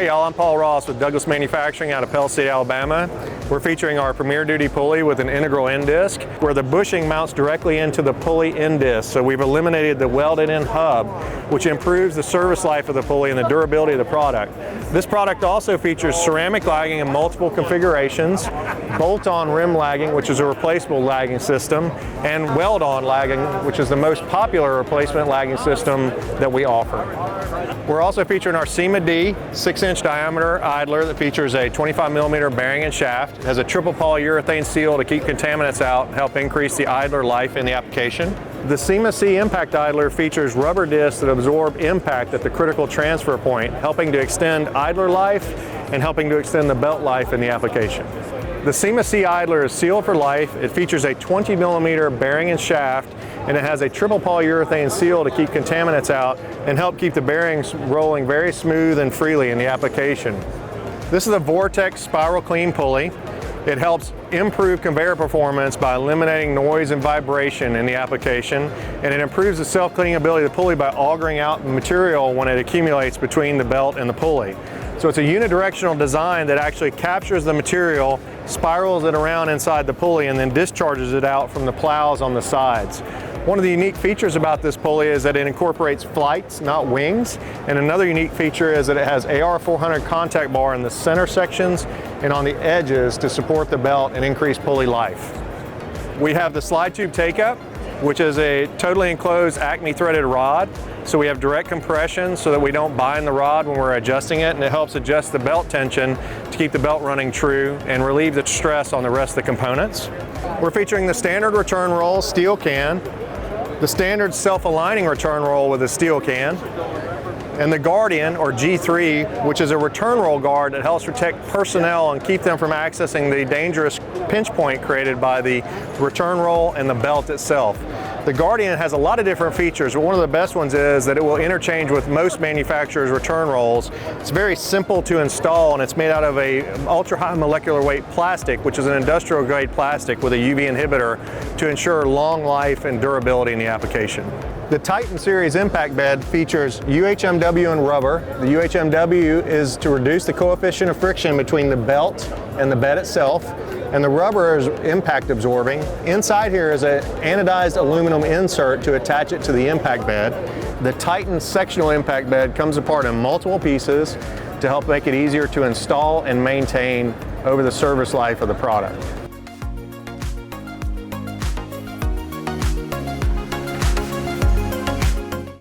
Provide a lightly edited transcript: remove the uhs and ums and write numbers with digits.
Hey y'all, I'm Paul Ross with Douglas Manufacturing out of Pell City, Alabama. We're featuring our Premier Duty pulley with an integral end disc where the bushing mounts directly into the pulley end disc. So we've eliminated the welded in hub, which improves the service life of the pulley and the durability of the product. This product also features ceramic lagging in multiple configurations, bolt-on rim lagging, which is a replaceable lagging system, and weld-on lagging, which is the most popular replacement lagging system that we offer. We're also featuring our SEMA D 6-inch diameter idler that features a 25mm bearing and shaft. It has a triple polyurethane seal to keep contaminants out and help increase the idler life in the application. The SEMA C impact idler features rubber discs that absorb impact at the critical transfer point, helping to extend idler life and helping to extend the belt life in the application. The SEMA C idler is sealed for life. It features a 20mm bearing and shaft, and it has a triple polyurethane seal to keep contaminants out and help keep the bearings rolling very smooth and freely in the application. This is a Vortex spiral clean pulley. It helps improve conveyor performance by eliminating noise and vibration in the application, and it improves the self-cleaning ability of the pulley by augering out material when it accumulates between the belt and the pulley. So it's a unidirectional design that actually captures the material, spirals it around inside the pulley, and then discharges it out from the plows on the sides. One of the unique features about this pulley is that it incorporates flights, not wings. And another unique feature is that it has AR400 contact bar in the center sections and on the edges to support the belt and increase pulley life. We have the slide tube take-up, which is a totally enclosed Acme threaded rod. So we have direct compression so that we don't bind the rod when we're adjusting it, and it helps adjust the belt tension to keep the belt running true and relieve the stress on the rest of the components. We're featuring the standard return roll steel can, the standard self-aligning return roll with a steel can, and the Guardian, or G3, which is a return roll guard that helps protect personnel and keep them from accessing the dangerous pinch point created by the return roll and the belt itself. The Guardian has a lot of different features, but one of the best ones is that it will interchange with most manufacturers' return rolls. It's very simple to install, and it's made out of a ultra-high molecular weight plastic, which is an industrial grade plastic with a UV inhibitor to ensure long life and durability in the application. The Titan series impact bed features UHMW and rubber. The UHMW is to reduce the coefficient of friction between the belt and the bed itself, and the rubber is impact absorbing. Inside here is an anodized aluminum insert to attach it to the impact bed. The Titan sectional impact bed comes apart in multiple pieces to help make it easier to install and maintain over the service life of the product.